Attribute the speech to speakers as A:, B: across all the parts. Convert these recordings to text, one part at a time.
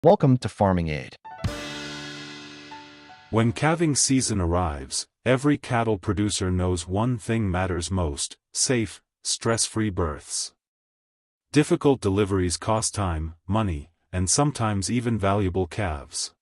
A: Welcome to Farming Aid.
B: When calving season arrives, every cattle producer knows one thing matters most: safe, stress-free births. Difficult deliveries cost time, money, and sometimes even valuable calves.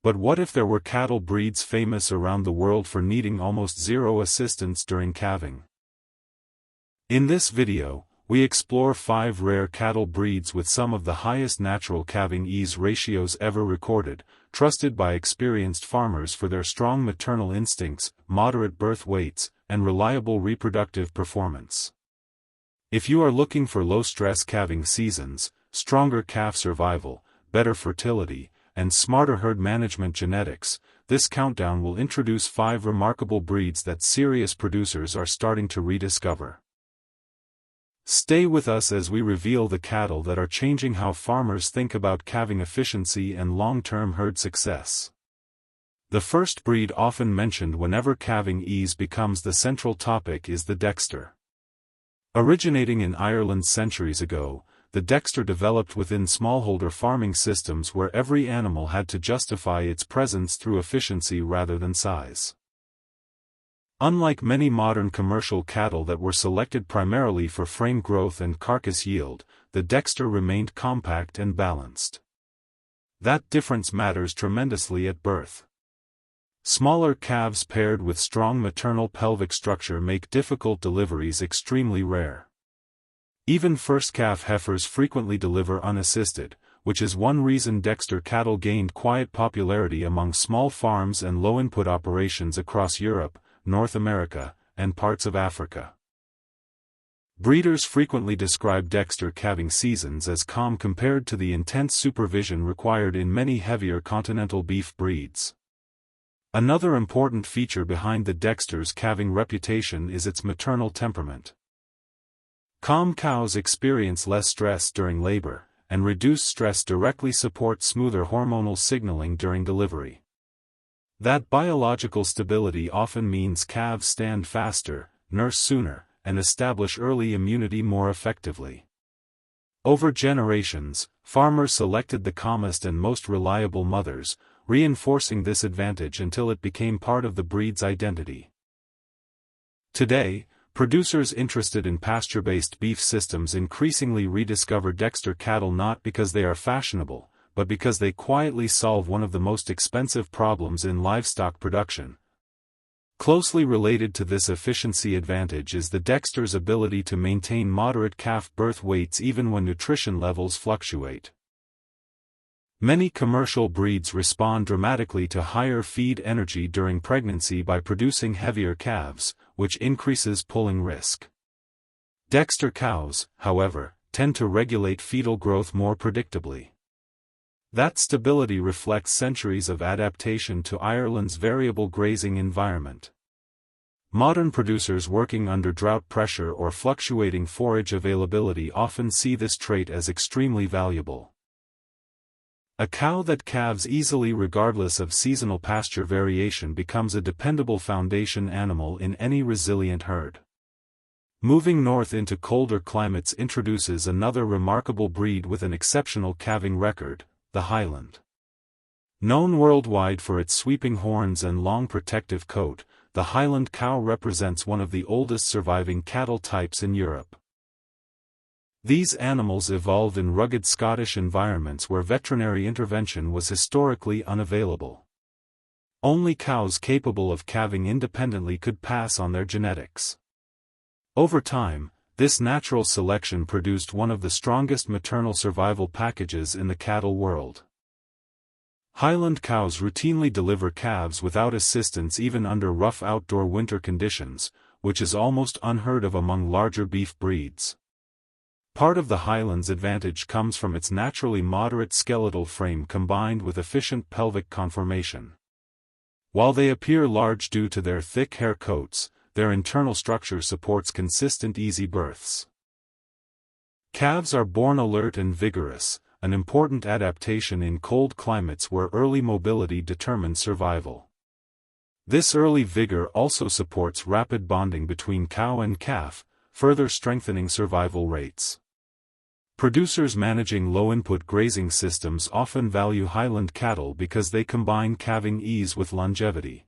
B: But what if there were cattle breeds famous around the world for needing almost zero assistance during calving? In this video, we explore 5 rare cattle breeds with some of the highest natural calving ease ratios ever recorded, trusted by experienced farmers for their strong maternal instincts, moderate birth weights, and reliable reproductive performance. If you are looking for low-stress calving seasons, stronger calf survival, better fertility, and smarter herd management genetics, this countdown will introduce 5 remarkable breeds that serious producers are starting to rediscover. Stay with us as we reveal the cattle that are changing how farmers think about calving efficiency and long-term herd success. The first breed often mentioned whenever calving ease becomes the central topic is the Dexter. Originating in Ireland centuries ago, the Dexter developed within smallholder farming systems where every animal had to justify its presence through efficiency rather than size. Unlike many modern commercial cattle that were selected primarily for frame growth and carcass yield, the Dexter remained compact and balanced. That difference matters tremendously at birth. Smaller calves paired with strong maternal pelvic structure make difficult deliveries extremely rare. Even first calf heifers frequently deliver unassisted, which is one reason Dexter cattle gained quiet popularity among small farms and low-input operations across Europe, North America, and parts of Africa. Breeders frequently describe Dexter calving seasons as calm compared to the intense supervision required in many heavier continental beef breeds. Another important feature behind the Dexter's calving reputation is its maternal temperament. Calm cows experience less stress during labor, and reduced stress directly supports smoother hormonal signaling during delivery. That biological stability often means calves stand faster, nurse sooner, and establish early immunity more effectively. Over generations, farmers selected the calmest and most reliable mothers, reinforcing this advantage until it became part of the breed's identity. Today, producers interested in pasture-based beef systems increasingly rediscover Dexter cattle not because they are fashionable, but because they quietly solve one of the most expensive problems in livestock production. Closely related to this efficiency advantage is the Dexter's ability to maintain moderate calf birth weights even when nutrition levels fluctuate. Many commercial breeds respond dramatically to higher feed energy during pregnancy by producing heavier calves, which increases pulling risk. Dexter cows, however, tend to regulate fetal growth more predictably. That stability reflects centuries of adaptation to Ireland's variable grazing environment. Modern producers working under drought pressure or fluctuating forage availability often see this trait as extremely valuable. A cow that calves easily regardless of seasonal pasture variation becomes a dependable foundation animal in any resilient herd. Moving north into colder climates introduces another remarkable breed with an exceptional calving record: the Highland. Known worldwide for its sweeping horns and long protective coat, the Highland cow represents one of the oldest surviving cattle types in Europe. These animals evolved in rugged Scottish environments where veterinary intervention was historically unavailable. Only cows capable of calving independently could pass on their genetics. Over time, this natural selection produced one of the strongest maternal survival packages in the cattle world. Highland cows routinely deliver calves without assistance even under rough outdoor winter conditions, which is almost unheard of among larger beef breeds. Part of the Highland's advantage comes from its naturally moderate skeletal frame combined with efficient pelvic conformation. While they appear large due to their thick hair coats, their internal structure supports consistent easy births. Calves are born alert and vigorous, an important adaptation in cold climates where early mobility determines survival. This early vigor also supports rapid bonding between cow and calf, further strengthening survival rates. Producers managing low-input grazing systems often value Highland cattle because they combine calving ease with longevity.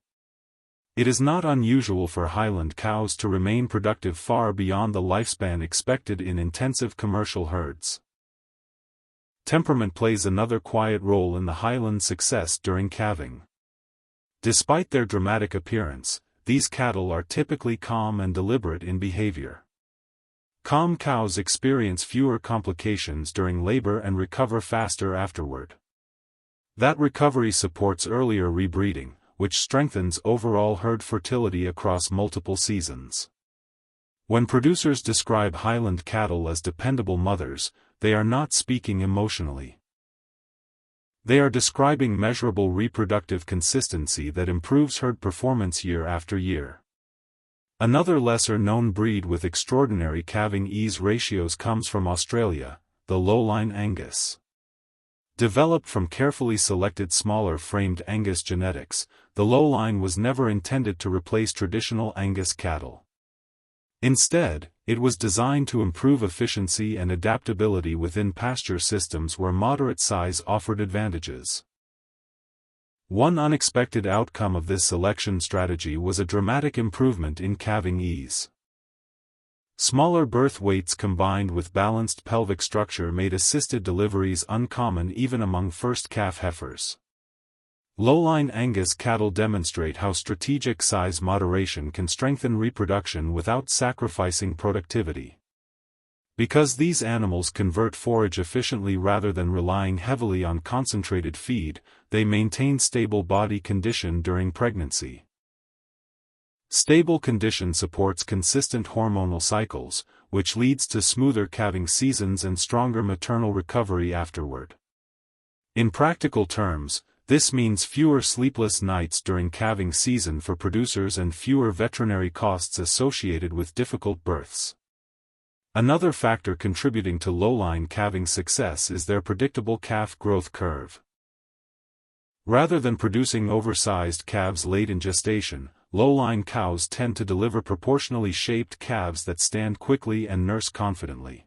B: It is not unusual for Highland cows to remain productive far beyond the lifespan expected in intensive commercial herds. Temperament plays another quiet role in the Highland success during calving. Despite their dramatic appearance, these cattle are typically calm and deliberate in behavior. Calm cows experience fewer complications during labor and recover faster afterward. That recovery supports earlier rebreeding, which strengthens overall herd fertility across multiple seasons. When producers describe Highland cattle as dependable mothers, they are not speaking emotionally. They are describing measurable reproductive consistency that improves herd performance year after year. Another lesser-known breed with extraordinary calving ease ratios comes from Australia, the Lowline Angus. Developed from carefully selected smaller-framed Angus genetics, the Lowline was never intended to replace traditional Angus cattle. Instead, it was designed to improve efficiency and adaptability within pasture systems where moderate size offered advantages. One unexpected outcome of this selection strategy was a dramatic improvement in calving ease. Smaller birth weights combined with balanced pelvic structure made assisted deliveries uncommon even among first calf heifers. Lowline Angus cattle demonstrate how strategic size moderation can strengthen reproduction without sacrificing productivity. Because these animals convert forage efficiently rather than relying heavily on concentrated feed, they maintain stable body condition during pregnancy. Stable condition supports consistent hormonal cycles, which leads to smoother calving seasons and stronger maternal recovery afterward. In practical terms, this means fewer sleepless nights during calving season for producers and fewer veterinary costs associated with difficult births. Another factor contributing to lowline calving success is their predictable calf growth curve. Rather than producing oversized calves late in gestation, lowline cows tend to deliver proportionally shaped calves that stand quickly and nurse confidently.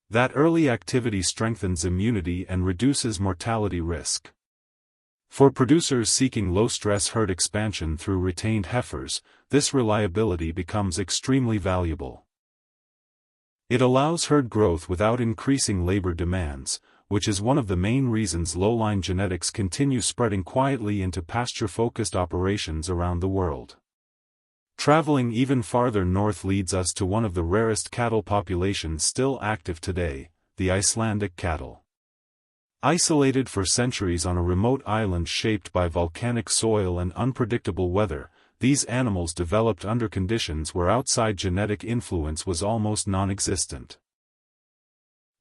B: That early activity strengthens immunity and reduces mortality risk. For producers seeking low-stress herd expansion through retained heifers, this reliability becomes extremely valuable. It allows herd growth without increasing labor demands, which is one of the main reasons lowline genetics continue spreading quietly into pasture-focused operations around the world. Traveling even farther north leads us to one of the rarest cattle populations still active today, the Icelandic cattle. Isolated for centuries on a remote island shaped by volcanic soil and unpredictable weather, these animals developed under conditions where outside genetic influence was almost non-existent.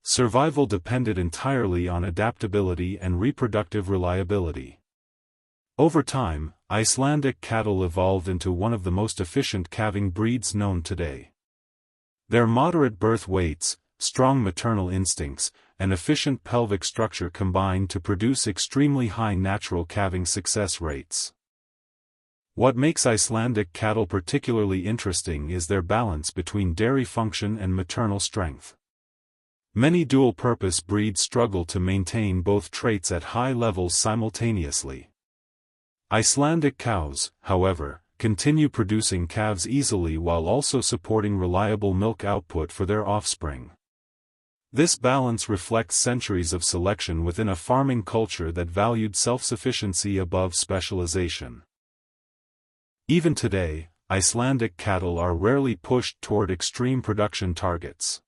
B: Survival depended entirely on adaptability and reproductive reliability. Over time, Icelandic cattle evolved into one of the most efficient calving breeds known today. Their moderate birth weights, strong maternal instincts, and efficient pelvic structure combined to produce extremely high natural calving success rates. What makes Icelandic cattle particularly interesting is their balance between dairy function and maternal strength. Many dual-purpose breeds struggle to maintain both traits at high levels simultaneously. Icelandic cows, however, continue producing calves easily while also supporting reliable milk output for their offspring. This balance reflects centuries of selection within a farming culture that valued self-sufficiency above specialization. Even today, Icelandic cattle are rarely pushed toward extreme production targets.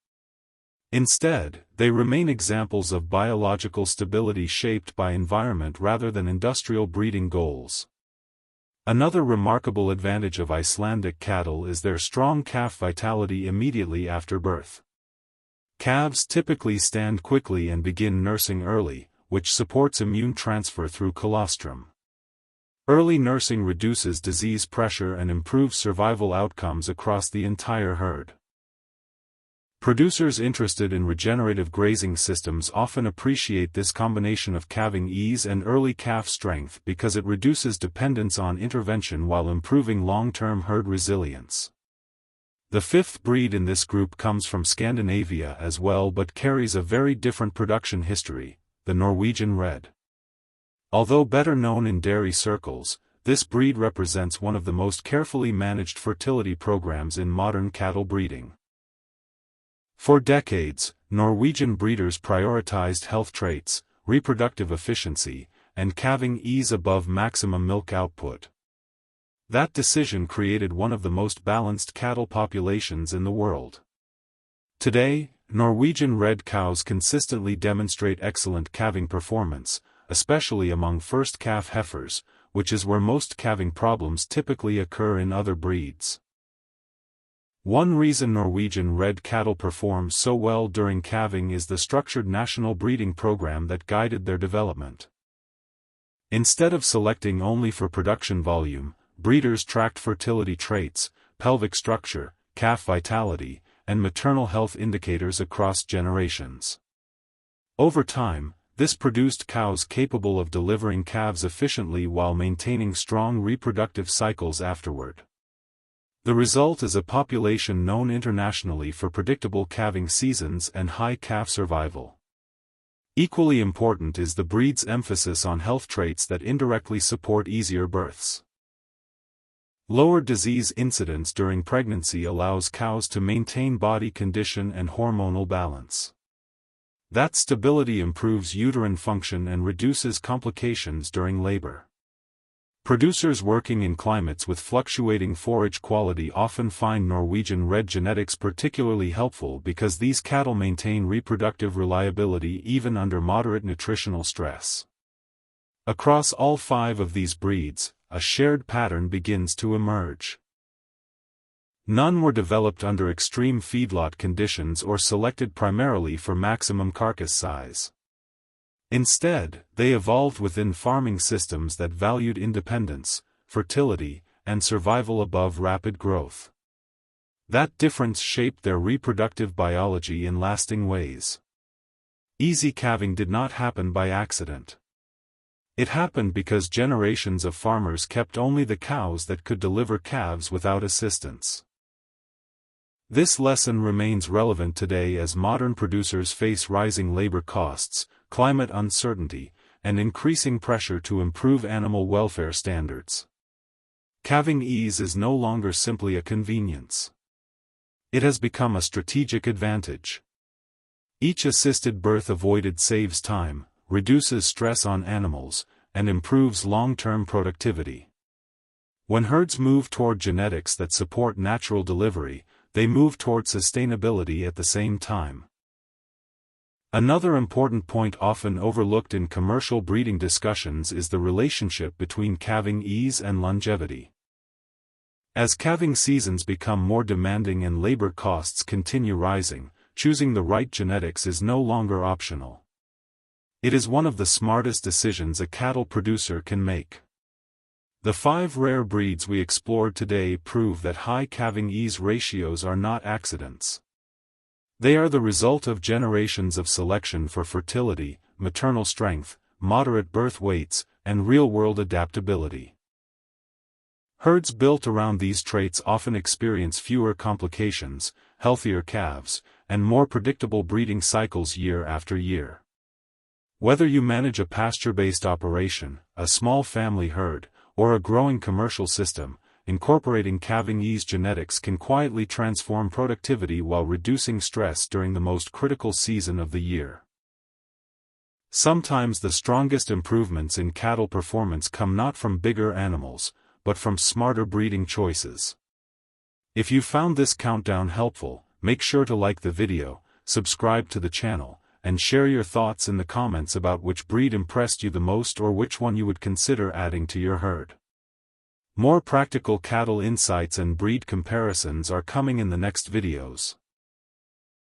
B: Instead, they remain examples of biological stability shaped by environment rather than industrial breeding goals. Another remarkable advantage of Icelandic cattle is their strong calf vitality immediately after birth. Calves typically stand quickly and begin nursing early, which supports immune transfer through colostrum. Early nursing reduces disease pressure and improves survival outcomes across the entire herd. Producers interested in regenerative grazing systems often appreciate this combination of calving ease and early calf strength because it reduces dependence on intervention while improving long-term herd resilience. The fifth breed in this group comes from Scandinavia as well but carries a very different production history, the Norwegian Red. Although better known in dairy circles, this breed represents one of the most carefully managed fertility programs in modern cattle breeding. For decades, Norwegian breeders prioritized health traits, reproductive efficiency, and calving ease above maximum milk output. That decision created one of the most balanced cattle populations in the world. Today, Norwegian red cows consistently demonstrate excellent calving performance, especially among first calf heifers, which is where most calving problems typically occur in other breeds. One reason Norwegian red cattle perform so well during calving is the structured national breeding program that guided their development. Instead of selecting only for production volume, breeders tracked fertility traits, pelvic structure, calf vitality, and maternal health indicators across generations. Over time, this produced cows capable of delivering calves efficiently while maintaining strong reproductive cycles afterward. The result is a population known internationally for predictable calving seasons and high calf survival. Equally important is the breed's emphasis on health traits that indirectly support easier births. Lower disease incidence during pregnancy allows cows to maintain body condition and hormonal balance. That stability improves uterine function and reduces complications during labor. Producers working in climates with fluctuating forage quality often find Norwegian red genetics particularly helpful because these cattle maintain reproductive reliability even under moderate nutritional stress. Across all five of these breeds, a shared pattern begins to emerge. None were developed under extreme feedlot conditions or selected primarily for maximum carcass size. Instead, they evolved within farming systems that valued independence, fertility, and survival above rapid growth. That difference shaped their reproductive biology in lasting ways. Easy calving did not happen by accident. It happened because generations of farmers kept only the cows that could deliver calves without assistance. This lesson remains relevant today as modern producers face rising labor costs, climate uncertainty, and increasing pressure to improve animal welfare standards. Calving ease is no longer simply a convenience. It has become a strategic advantage. Each assisted birth avoided saves time, reduces stress on animals, and improves long-term productivity. When herds move toward genetics that support natural delivery, they move toward sustainability at the same time. Another important point often overlooked in commercial breeding discussions is the relationship between calving ease and longevity. As calving seasons become more demanding and labor costs continue rising, choosing the right genetics is no longer optional. It is one of the smartest decisions a cattle producer can make. The 5 rare breeds we explored today prove that high calving ease ratios are not accidents. They are the result of generations of selection for fertility, maternal strength, moderate birth weights, and real-world adaptability. Herds built around these traits often experience fewer complications, healthier calves, and more predictable breeding cycles year after year. Whether you manage a pasture-based operation, a small family herd, or a growing commercial system, incorporating calving ease genetics can quietly transform productivity while reducing stress during the most critical season of the year. Sometimes the strongest improvements in cattle performance come not from bigger animals, but from smarter breeding choices. If you found this countdown helpful, make sure to like the video, subscribe to the channel, and share your thoughts in the comments about which breed impressed you the most or which one you would consider adding to your herd. More practical cattle insights and breed comparisons are coming in the next videos.